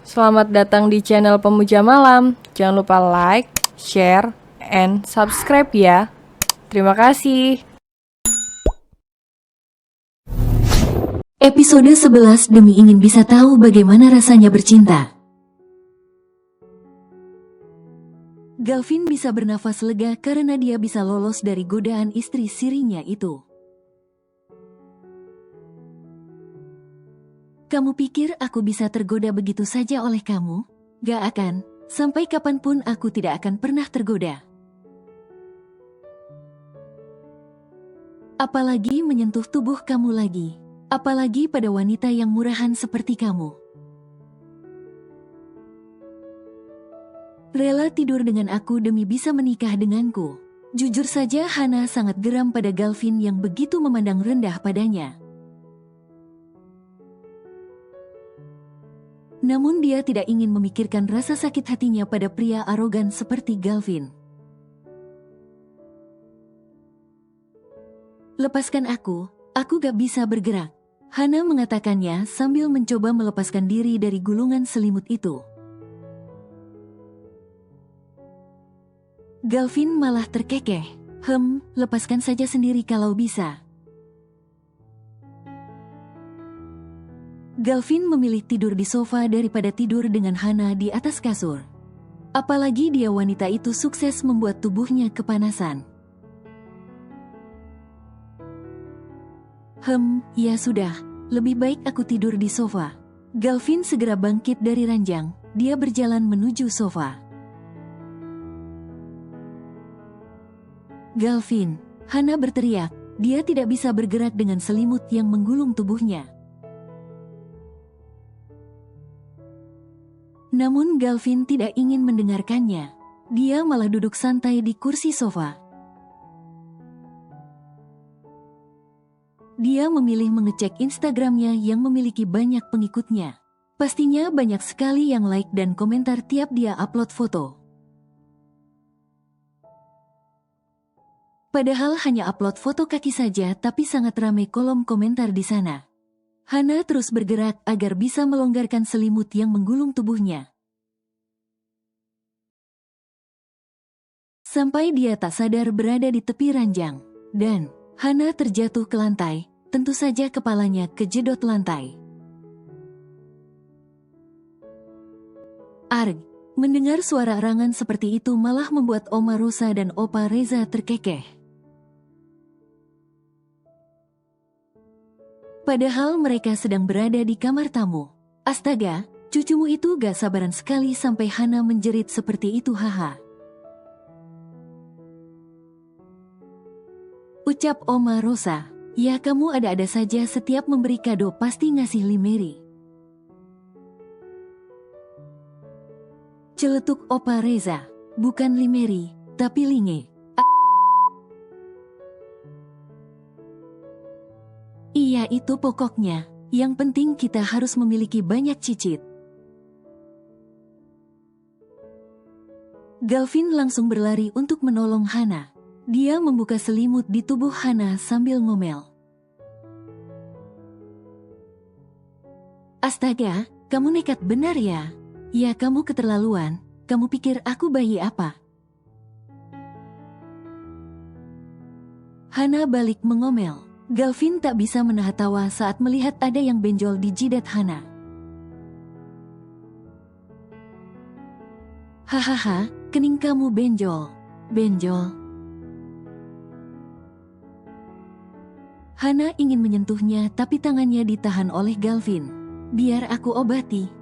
Selamat datang di channel Pemuja Malam. Jangan lupa like, share, and subscribe ya. Terima kasih. Episode 11 demi ingin bisa tahu bagaimana rasanya bercinta. Galvin bisa bernafas lega karena dia bisa lolos dari godaan istri sirinya itu. Kamu pikir aku bisa tergoda begitu saja oleh kamu? Gak akan, sampai kapanpun aku tidak akan pernah tergoda. Apalagi menyentuh tubuh kamu lagi. Apalagi pada wanita yang murahan seperti kamu. Rela tidur dengan aku demi bisa menikah denganku. Jujur saja Hana sangat geram pada Galvin yang begitu memandang rendah padanya. Namun dia tidak ingin memikirkan rasa sakit hatinya pada pria arogan seperti Galvin. Lepaskan aku gak bisa bergerak. Hana mengatakannya sambil mencoba melepaskan diri dari gulungan selimut itu. Galvin malah terkekeh. Lepaskan saja sendiri kalau bisa. Galvin memilih tidur di sofa daripada tidur dengan Hana di atas kasur. Apalagi dia wanita itu sukses membuat tubuhnya kepanasan. Ya sudah, lebih baik aku tidur di sofa. Galvin segera bangkit dari ranjang, dia berjalan menuju sofa. Galvin, Hana berteriak, dia tidak bisa bergerak dengan selimut yang menggulung tubuhnya. Namun Galvin tidak ingin mendengarkannya. Dia malah duduk santai di kursi sofa. Dia memilih mengecek Instagramnya yang memiliki banyak pengikutnya. Pastinya banyak sekali yang like dan komentar tiap dia upload foto. Padahal hanya upload foto kaki saja tapi sangat ramai kolom komentar di sana. Hana terus bergerak agar bisa melonggarkan selimut yang menggulung tubuhnya. Sampai dia tak sadar berada di tepi ranjang. Dan Hana terjatuh ke lantai, tentu saja kepalanya kejedot lantai. Arg, mendengar suara arangan seperti itu malah membuat Oma Rosa dan Opa Reza terkekeh. Padahal mereka sedang berada di kamar tamu. Astaga, cucumu itu gak sabaran sekali sampai Hana menjerit seperti itu haha. Ucap Oma Rosa, ya kamu ada-ada saja setiap memberi kado pasti ngasih limeri. Celetuk Opa Reza, bukan limeri, tapi linge. Iya itu pokoknya, yang penting kita harus memiliki banyak cicit. Galvin langsung berlari untuk menolong Hana. Dia membuka selimut di tubuh Hana sambil ngomel. Astaga, kamu nekat benar ya? Ya kamu keterlaluan, kamu pikir aku bayi apa? Hana balik mengomel. Galvin tak bisa menahan tawa saat melihat ada yang benjol di jidat Hana. Hahaha, kening kamu benjol. Benjol. Hana ingin menyentuhnya tapi tangannya ditahan oleh Galvin. Biar aku obati.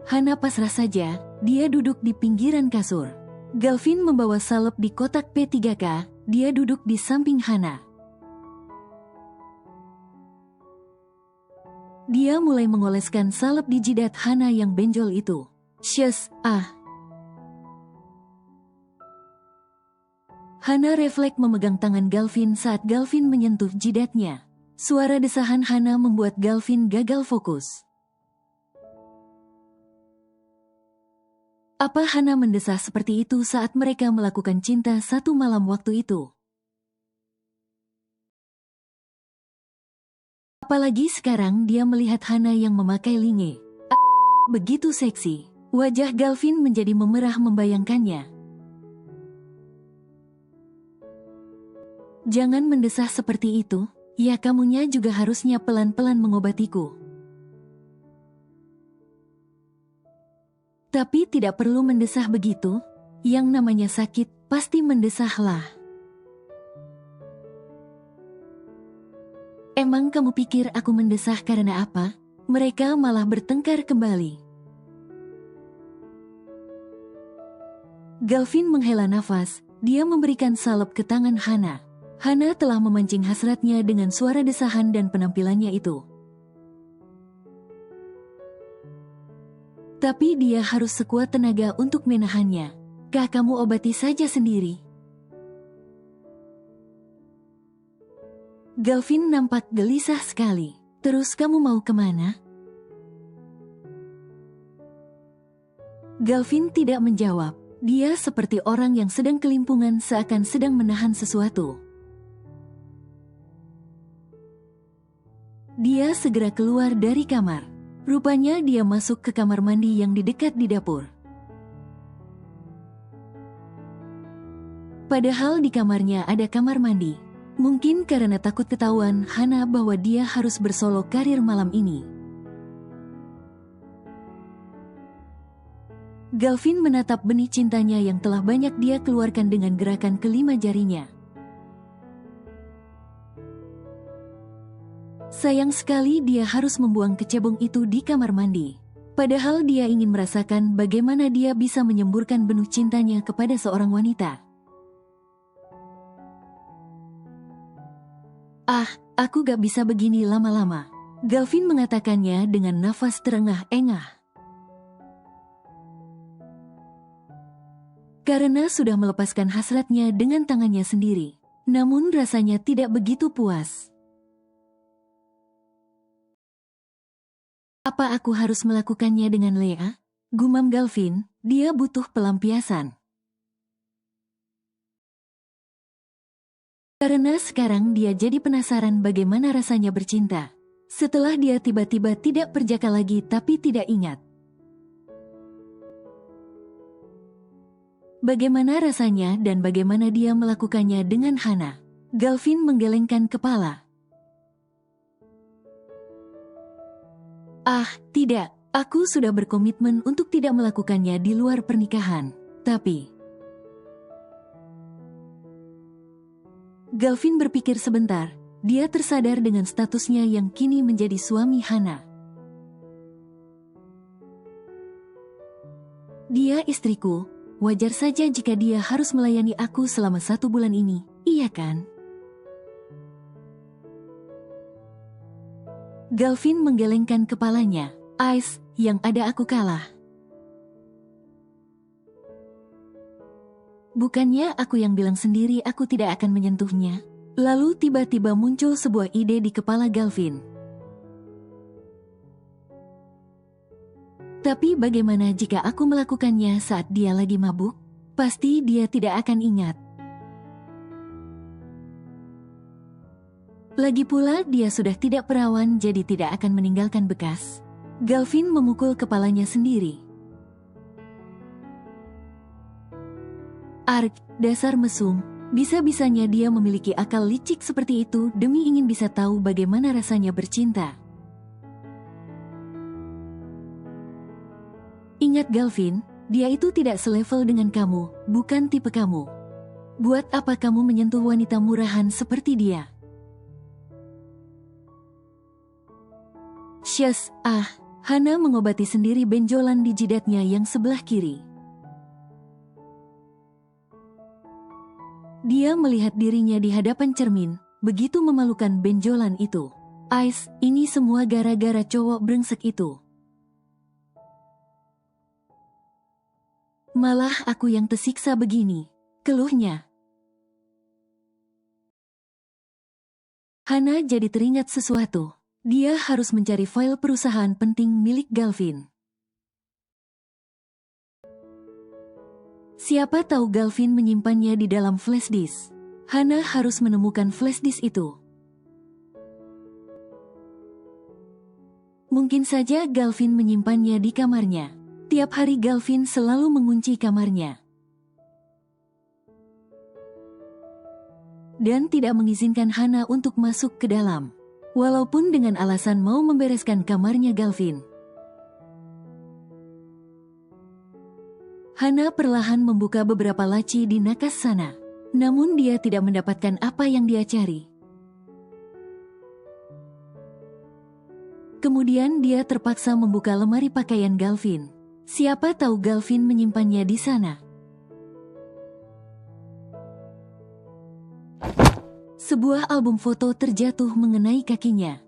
Hana pasrah saja, dia duduk di pinggiran kasur. Galvin membawa salep di kotak P3K, dia duduk di samping Hana. Dia mulai mengoleskan salep di jidat Hana yang benjol itu. Syes, Hana refleks memegang tangan Galvin saat Galvin menyentuh jidatnya. Suara desahan Hana membuat Galvin gagal fokus. Apa Hana mendesah seperti itu saat mereka melakukan cinta satu malam waktu itu? Apalagi sekarang dia melihat Hana yang memakai linge. Begitu seksi. Wajah Galvin menjadi memerah membayangkannya. Jangan mendesah seperti itu, ya kamunya juga harusnya pelan-pelan mengobatiku. Tapi tidak perlu mendesah begitu, yang namanya sakit pasti mendesahlah. Emang kamu pikir aku mendesah karena apa? Mereka malah bertengkar kembali. Galvin menghela nafas, dia memberikan salep ke tangan Hana. Hana telah memancing hasratnya dengan suara desahan dan penampilannya itu. Tapi dia harus sekuat tenaga untuk menahannya. Kah kamu obati saja sendiri? Galvin nampak gelisah sekali. Terus kamu mau kemana? Galvin tidak menjawab. Dia seperti orang yang sedang kelimpungan seakan sedang menahan sesuatu. Dia segera keluar dari kamar. Rupanya dia masuk ke kamar mandi yang di dekat di dapur. Padahal di kamarnya ada kamar mandi. Mungkin karena takut ketahuan Hana bahwa dia harus bersolo karir malam ini. Galvin menatap benih cintanya yang telah banyak dia keluarkan dengan gerakan kelima jarinya. Sayang sekali dia harus membuang kecebong itu di kamar mandi. Padahal dia ingin merasakan bagaimana dia bisa menyemburkan benih cintanya kepada seorang wanita. Aku gak bisa begini lama-lama. Galvin mengatakannya dengan nafas terengah-engah. Karena sudah melepaskan hasratnya dengan tangannya sendiri. Namun rasanya tidak begitu puas. Apa aku harus melakukannya dengan Lea? Gumam Galvin, dia butuh pelampiasan. Karena sekarang dia jadi penasaran bagaimana rasanya bercinta. Setelah dia tiba-tiba tidak perjaka lagi tapi tidak ingat. Bagaimana rasanya dan bagaimana dia melakukannya dengan Hana. Galvin menggelengkan kepala. Tidak, aku sudah berkomitmen untuk tidak melakukannya di luar pernikahan. Tapi... Galvin berpikir sebentar, dia tersadar dengan statusnya yang kini menjadi suami Hana. Dia istriku, wajar saja jika dia harus melayani aku selama 1 bulan ini, iya kan? Galvin menggelengkan kepalanya. Ais, yang ada aku kalah. Bukannya aku yang bilang sendiri aku tidak akan menyentuhnya? Lalu tiba-tiba muncul sebuah ide di kepala Galvin. Tapi bagaimana jika aku melakukannya saat dia lagi mabuk? Pasti dia tidak akan ingat. Lagi pula dia sudah tidak perawan jadi tidak akan meninggalkan bekas. Galvin memukul kepalanya sendiri. Arg, dasar mesum, bisa-bisanya dia memiliki akal licik seperti itu demi ingin bisa tahu bagaimana rasanya bercinta. Ingat Galvin, dia itu tidak selevel dengan kamu, bukan tipe kamu. Buat apa kamu menyentuh wanita murahan seperti dia? Syes, Hana mengobati sendiri benjolan di jidatnya yang sebelah kiri. Dia melihat dirinya di hadapan cermin, begitu memalukan benjolan itu. Ais, ini semua gara-gara cowok brengsek itu. Malah aku yang tersiksa begini, keluhnya. Hana jadi teringat sesuatu. Dia harus mencari file perusahaan penting milik Galvin. Siapa tahu Galvin menyimpannya di dalam flash disk. Hana harus menemukan flash disk itu. Mungkin saja Galvin menyimpannya di kamarnya. Tiap hari Galvin selalu mengunci kamarnya dan tidak mengizinkan Hana untuk masuk ke dalam, walaupun dengan alasan mau membereskan kamarnya Galvin. Hana perlahan membuka beberapa laci di nakas sana, namun dia tidak mendapatkan apa yang dia cari. Kemudian dia terpaksa membuka lemari pakaian Galvin. Siapa tahu Galvin menyimpannya di sana. Sebuah album foto terjatuh mengenai kakinya.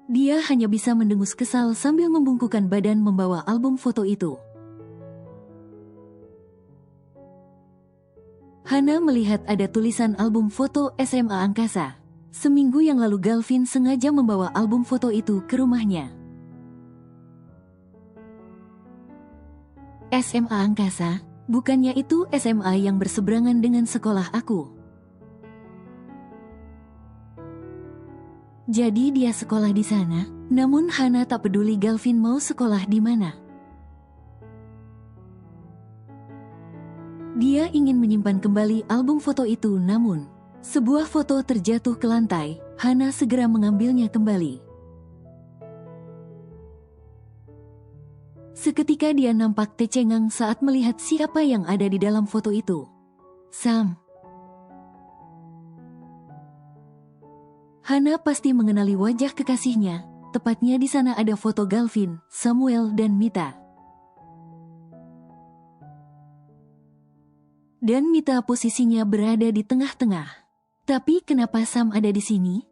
Dia hanya bisa mendengus kesal sambil membungkukkan badan membawa album foto itu. Hana melihat ada tulisan album foto SMA Angkasa. Seminggu yang lalu Galvin sengaja membawa album foto itu ke rumahnya. SMA Angkasa? Bukannya itu SMA yang berseberangan dengan sekolah aku? Jadi dia sekolah di sana, namun Hana tak peduli Galvin mau sekolah di mana. Dia ingin menyimpan kembali album foto itu, namun sebuah foto terjatuh ke lantai. Hana segera mengambilnya kembali. Seketika dia nampak tercengang saat melihat siapa yang ada di dalam foto itu. Sam. Hana pasti mengenali wajah kekasihnya. Tepatnya di sana ada foto Galvin, Samuel, dan Mita. Dan Mita posisinya berada di tengah-tengah. Tapi kenapa Sam ada di sini?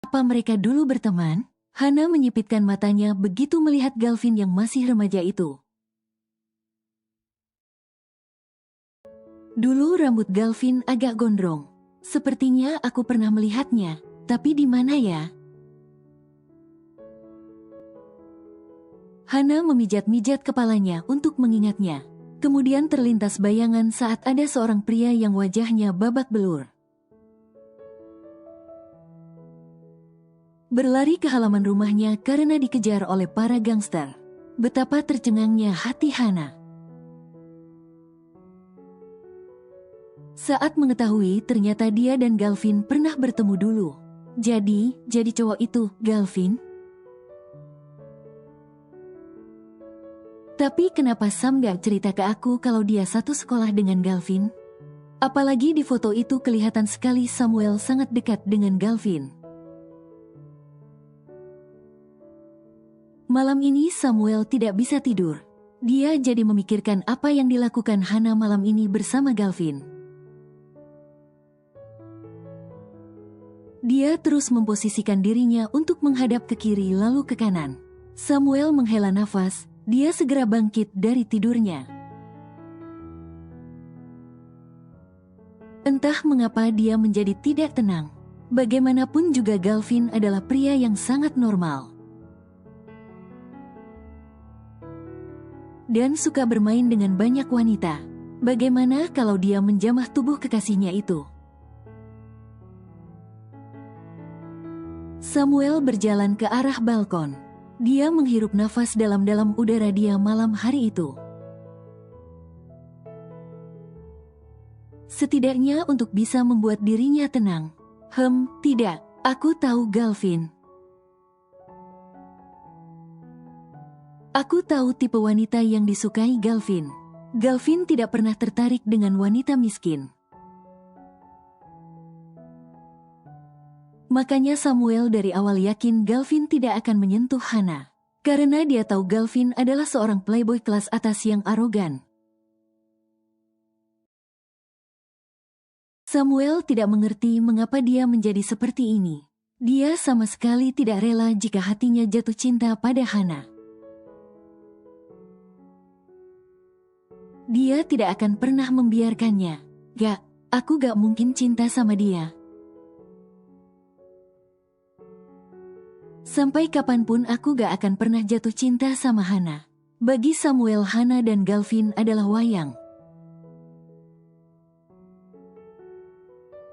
Apa mereka dulu berteman? Hana menyipitkan matanya begitu melihat Galvin yang masih remaja itu. Dulu rambut Galvin agak gondrong. Sepertinya aku pernah melihatnya, tapi di mana ya? Hana memijat-mijat kepalanya untuk mengingatnya. Kemudian terlintas bayangan saat ada seorang pria yang wajahnya babak belur. Berlari ke halaman rumahnya karena dikejar oleh para gangster. Betapa tercengangnya hati Hana saat mengetahui ternyata dia dan Galvin pernah bertemu dulu. Jadi cowok itu Galvin? Tapi kenapa Sam gak cerita ke aku kalau dia satu sekolah dengan Galvin? Apalagi di foto itu kelihatan sekali Samuel sangat dekat dengan Galvin. Malam ini Samuel tidak bisa tidur. Dia jadi memikirkan apa yang dilakukan Hana malam ini bersama Galvin. Dia terus memposisikan dirinya untuk menghadap ke kiri lalu ke kanan. Samuel menghela nafas, dia segera bangkit dari tidurnya. Entah mengapa dia menjadi tidak tenang. Bagaimanapun juga Galvin adalah pria yang sangat normal. Dan suka bermain dengan banyak wanita. Bagaimana kalau dia menjamah tubuh kekasihnya itu? Samuel berjalan ke arah balkon. Dia menghirup nafas dalam-dalam udara dia malam hari itu. Setidaknya untuk bisa membuat dirinya tenang. Tidak, aku tahu Galvin. Aku tahu tipe wanita yang disukai Galvin. Galvin tidak pernah tertarik dengan wanita miskin. Makanya Samuel dari awal yakin Galvin tidak akan menyentuh Hana. Karena dia tahu Galvin adalah seorang playboy kelas atas yang arogan. Samuel tidak mengerti mengapa dia menjadi seperti ini. Dia sama sekali tidak rela jika hatinya jatuh cinta pada Hana. Dia tidak akan pernah membiarkannya. Aku gak mungkin cinta sama dia. Sampai kapanpun aku gak akan pernah jatuh cinta sama Hana. Bagi Samuel, Hana dan Galvin adalah wayang.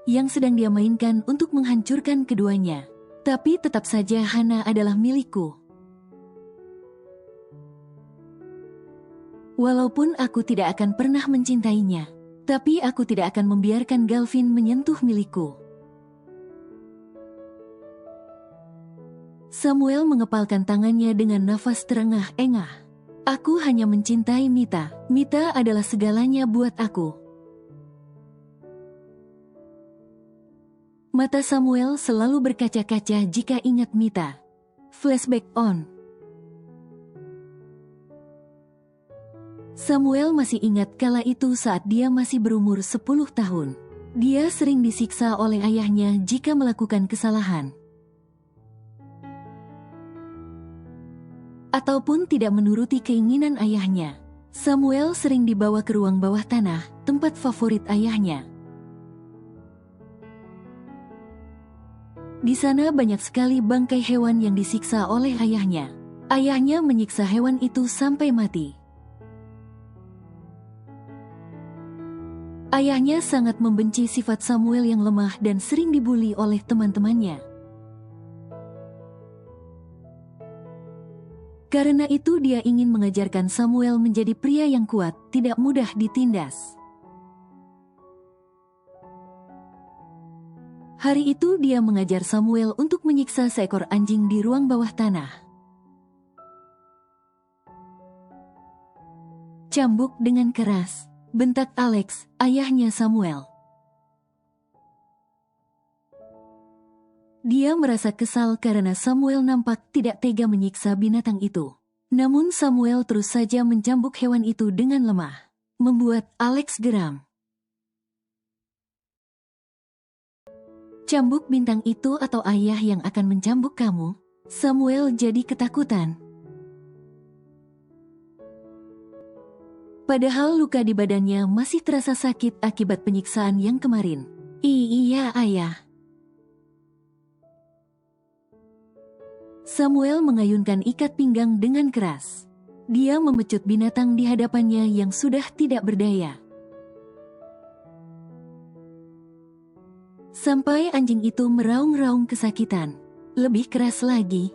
yang sedang dia mainkan untuk menghancurkan keduanya. Tapi tetap saja Hana adalah milikku. Walaupun aku tidak akan pernah mencintainya, tapi aku tidak akan membiarkan Galvin menyentuh milikku. Samuel mengepalkan tangannya dengan nafas terengah-engah. Aku hanya mencintai Mita. Mita adalah segalanya buat aku. Mata Samuel selalu berkaca-kaca jika ingat Mita. Flashback on. Samuel masih ingat kala itu saat dia masih berumur 10 tahun. Dia sering disiksa oleh ayahnya jika melakukan kesalahan. Ataupun tidak menuruti keinginan ayahnya. Samuel sering dibawa ke ruang bawah tanah, tempat favorit ayahnya. Di sana banyak sekali bangkai hewan yang disiksa oleh ayahnya. Ayahnya menyiksa hewan itu sampai mati. Ayahnya sangat membenci sifat Samuel yang lemah dan sering dibuli oleh teman-temannya. Karena itu dia ingin mengajarkan Samuel menjadi pria yang kuat, tidak mudah ditindas. Hari itu dia mengajar Samuel untuk menyiksa seekor anjing di ruang bawah tanah. Cambuk dengan keras, bentak Alex, ayahnya Samuel. Dia merasa kesal karena Samuel nampak tidak tega menyiksa binatang itu. Namun Samuel terus saja mencambuk hewan itu dengan lemah, membuat Alex geram. Cambuk bintang itu atau ayah yang akan mencambuk kamu? Samuel jadi ketakutan. Padahal luka di badannya masih terasa sakit akibat penyiksaan yang kemarin. Iya, ayah. Samuel mengayunkan ikat pinggang dengan keras. Dia memecut binatang di hadapannya yang sudah tidak berdaya. Sampai anjing itu meraung-raung kesakitan. Lebih keras lagi.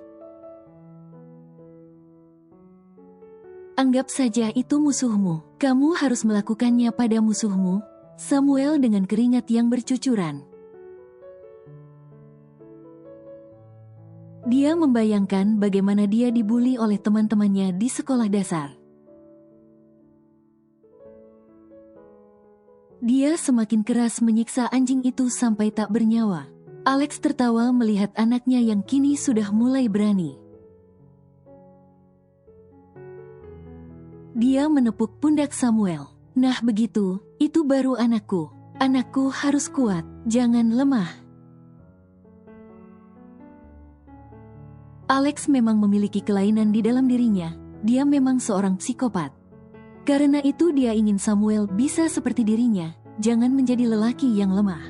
Anggap saja itu musuhmu. Kamu harus melakukannya pada musuhmu. Samuel dengan keringat yang bercucuran. Dia membayangkan bagaimana dia dibuli oleh teman-temannya di sekolah dasar. Dia semakin keras menyiksa anjing itu sampai tak bernyawa. Alex tertawa melihat anaknya yang kini sudah mulai berani. Dia menepuk pundak Samuel. Nah begitu, itu baru anakku. Anakku harus kuat, jangan lemah. Alex memang memiliki kelainan di dalam dirinya. Dia memang seorang psikopat. Karena itu dia ingin Samuel bisa seperti dirinya, jangan menjadi lelaki yang lemah.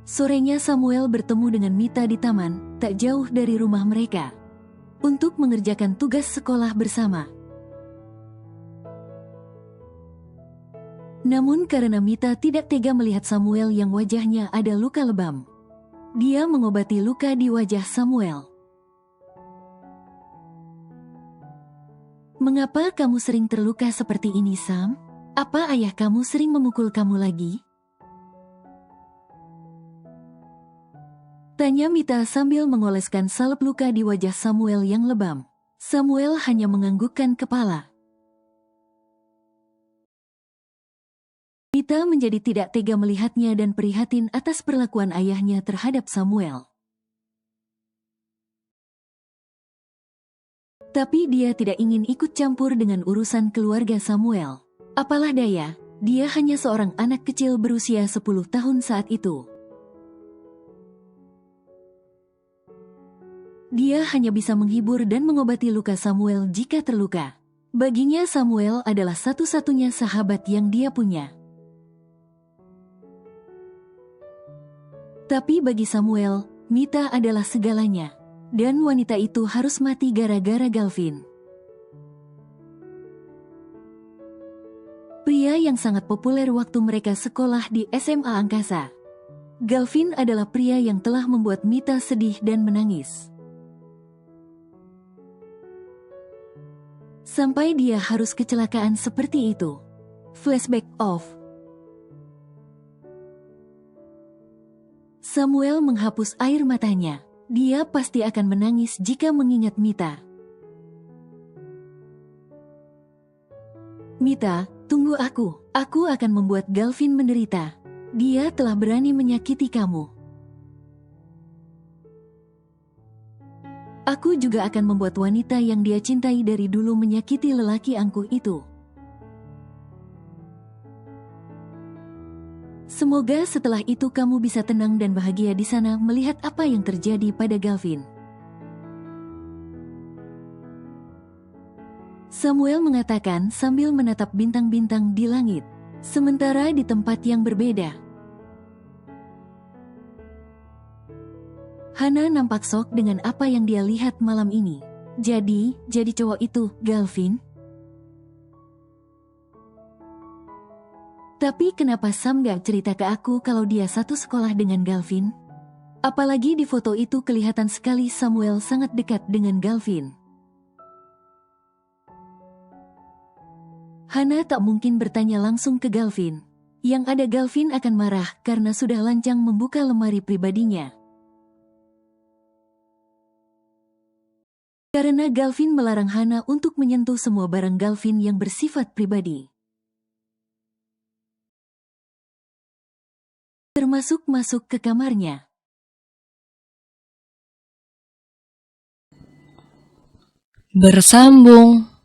Sorenya Samuel bertemu dengan Mita di taman, tak jauh dari rumah mereka, untuk mengerjakan tugas sekolah bersama. Namun karena Mita tidak tega melihat Samuel yang wajahnya ada luka lebam, dia mengobati luka di wajah Samuel. Mengapa kamu sering terluka seperti ini, Sam? Apa ayah kamu sering memukul kamu lagi? Tanya Mita sambil mengoleskan salep luka di wajah Samuel yang lebam. Samuel hanya menganggukkan kepala. Mita menjadi tidak tega melihatnya dan prihatin atas perlakuan ayahnya terhadap Samuel. Tapi dia tidak ingin ikut campur dengan urusan keluarga Samuel. Apalah daya, dia hanya seorang anak kecil berusia 10 tahun saat itu. Dia hanya bisa menghibur dan mengobati luka Samuel jika terluka. Baginya Samuel adalah satu-satunya sahabat yang dia punya. Tapi bagi Samuel, Mita adalah segalanya. Dan wanita itu harus mati gara-gara Galvin. Pria Pria yang sangat populer waktu mereka sekolah di SMA Angkasa. Galvin adalah pria yang telah membuat Mita sedih dan menangis. Sampai dia harus kecelakaan seperti itu. Flashback off. Samuel menghapus air matanya. Dia pasti akan menangis jika mengingat Mita. Mita, tunggu aku. Aku akan membuat Galvin menderita. Dia telah berani menyakiti kamu. Aku juga akan membuat wanita yang dia cintai dari dulu menyakiti lelaki angkuh itu. Semoga setelah itu kamu bisa tenang dan bahagia di sana melihat apa yang terjadi pada Galvin. Samuel mengatakan sambil menatap bintang-bintang di langit. Sementara di tempat yang berbeda, Hana nampak shock dengan apa yang dia lihat malam ini. Jadi cowok itu Galvin? Tapi kenapa Sam gak cerita ke aku kalau dia satu sekolah dengan Galvin? Apalagi di foto itu kelihatan sekali Samuel sangat dekat dengan Galvin. Hana tak mungkin bertanya langsung ke Galvin. Yang ada Galvin akan marah karena sudah lancang membuka lemari pribadinya. Karena Galvin melarang Hana untuk menyentuh semua barang Galvin yang bersifat pribadi. Termasuk masuk ke kamarnya. Bersambung.